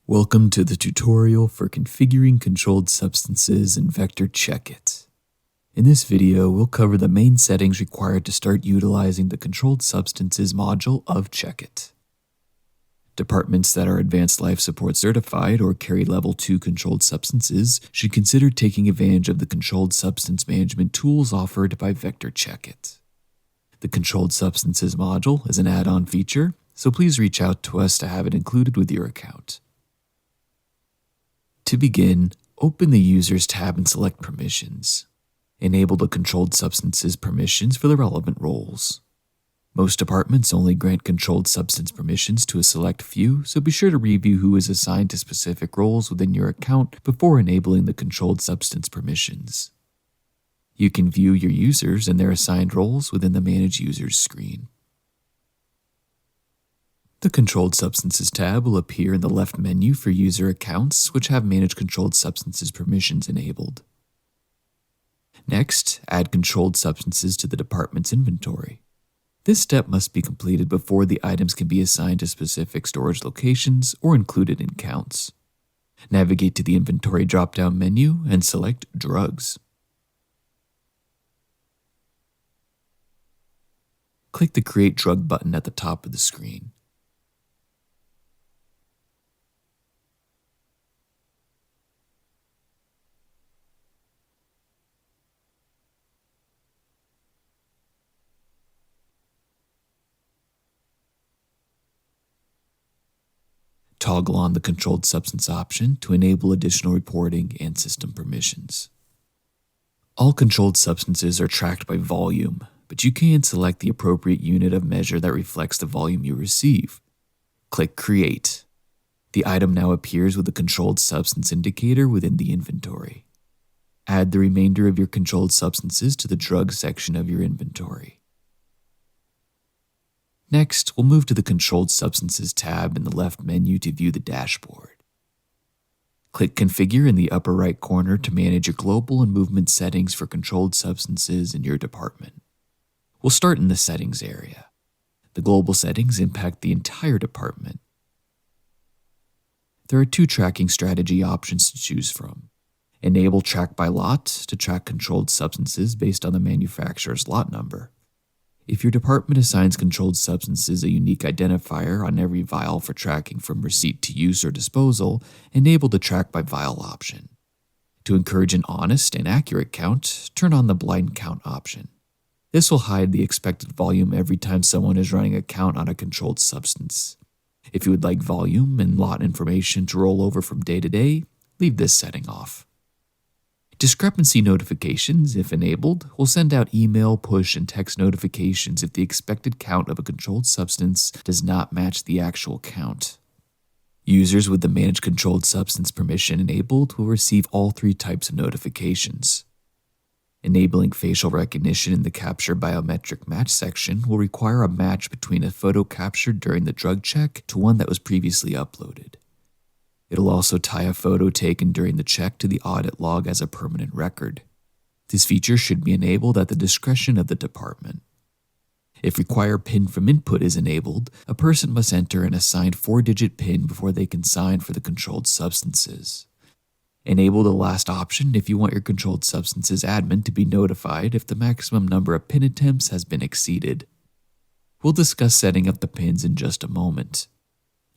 Welcome to the tutorial for configuring controlled substances in Vector Checkit. In this video, we'll cover the main settings required to start utilizing the Controlled Substances module of Checkit. Departments that are Advanced Life Support certified or carry Level 2 controlled substances should consider taking advantage of the controlled substance management tools offered by Vector Checkit. The Controlled Substances module is an add-on feature, so please reach out to us to have it included with your account. To begin, open the Users tab and select Permissions. Enable the Controlled Substances permissions for the relevant roles. Most departments only grant controlled substance permissions to a select few, so be sure to review who is assigned to specific roles within your account before enabling the controlled substance permissions. You can view your users and their assigned roles within the Manage Users screen. The Controlled Substances tab will appear in the left menu for user accounts which have Manage Controlled Substances permissions enabled. Next, add controlled substances to the department's inventory. This step must be completed before the items can be assigned to specific storage locations or included in counts. Navigate to the Inventory drop-down menu and select Drugs. Click the Create Drug button at the top of the screen. Toggle on the Controlled Substance option to enable additional reporting and system permissions. All controlled substances are tracked by volume, but you can select the appropriate unit of measure that reflects the volume you receive. Click Create. The item now appears with a controlled substance indicator within the inventory. Add the remainder of your controlled substances to the drug section of your inventory. Next, we'll move to the Controlled Substances tab in the left menu to view the dashboard. Click Configure in the upper right corner to manage your global and movement settings for controlled substances in your department. We'll start in the Settings area. The global settings impact the entire department. There are two tracking strategy options to choose from. Enable Track by Lot to track controlled substances based on the manufacturer's lot number. If your department assigns controlled substances a unique identifier on every vial for tracking from receipt to use or disposal, enable the Track by Vial option. To encourage an honest and accurate count, turn on the Blind Count option. This will hide the expected volume every time someone is running a count on a controlled substance. If you would like volume and lot information to roll over from day to day, leave this setting off. Discrepancy notifications, if enabled, will send out email, push, and text notifications if the expected count of a controlled substance does not match the actual count. Users with the Manage Controlled Substance permission enabled will receive all three types of notifications. Enabling facial recognition in the Capture Biometric Match section will require a match between a photo captured during the drug check to one that was previously uploaded. It'll also tie a photo taken during the check to the audit log as a permanent record. This feature should be enabled at the discretion of the department. If Require PIN from Input is enabled, a person must enter an assigned 4-digit PIN before they can sign for the controlled substances. Enable the last option if you want your controlled substances admin to be notified if the maximum number of PIN attempts has been exceeded. We'll discuss setting up the PINs in just a moment.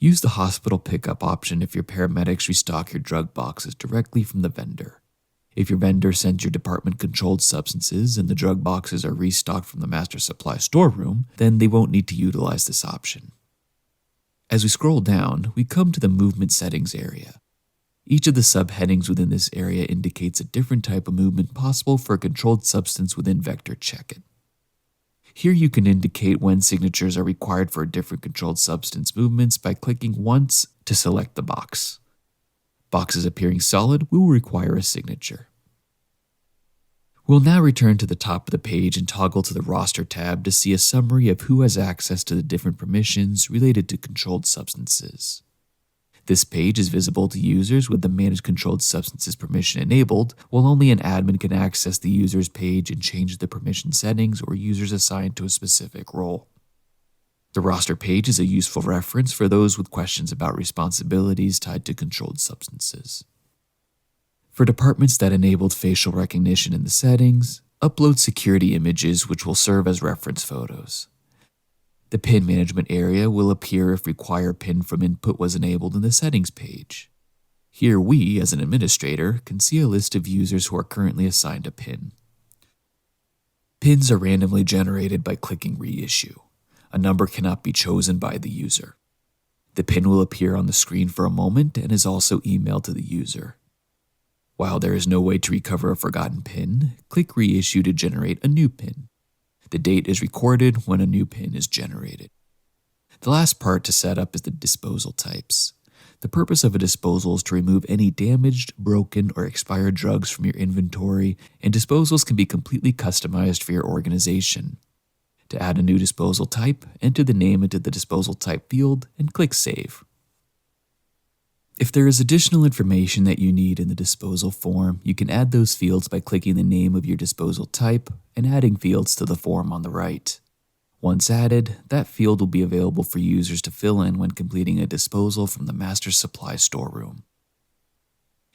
Use the hospital pickup option if your paramedics restock your drug boxes directly from the vendor. If your vendor sends your department controlled substances and the drug boxes are restocked from the master supply storeroom, then they won't need to utilize this option. As we scroll down, we come to the movement settings area. Each of the subheadings within this area indicates a different type of movement possible for a controlled substance within Vector Checkit. Here you can indicate when signatures are required for different controlled substance movements by clicking once to select the box. Boxes appearing solid will require a signature. We'll now return to the top of the page and toggle to the Roster tab to see a summary of who has access to the different permissions related to controlled substances. This page is visible to users with the Manage Controlled Substances permission enabled, while only an admin can access the user's page and change the permission settings or users assigned to a specific role. The roster page is a useful reference for those with questions about responsibilities tied to controlled substances. For departments that enabled facial recognition in the settings, upload security images which will serve as reference photos. The PIN management area will appear if require PIN from input was enabled in the settings page. Here we, as an administrator, can see a list of users who are currently assigned a PIN. PINs are randomly generated by clicking Reissue. A number cannot be chosen by the user. The PIN will appear on the screen for a moment and is also emailed to the user. While there is no way to recover a forgotten PIN, click Reissue to generate a new PIN. The date is recorded when a new PIN is generated. The last part to set up is the disposal types. The purpose of a disposal is to remove any damaged, broken, or expired drugs from your inventory, and disposals can be completely customized for your organization. To add a new disposal type, enter the name into the disposal type field and click Save. If there is additional information that you need in the disposal form, you can add those fields by clicking the name of your disposal type and adding fields to the form on the right. Once added, that field will be available for users to fill in when completing a disposal from the master supply storeroom.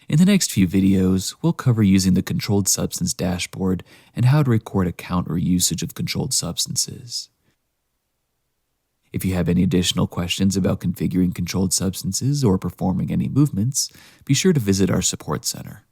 In the next few videos, we'll cover using the Controlled Substance Dashboard and how to record a count or usage of controlled substances. If you have any additional questions about configuring controlled substances or performing any movements, be sure to visit our support center.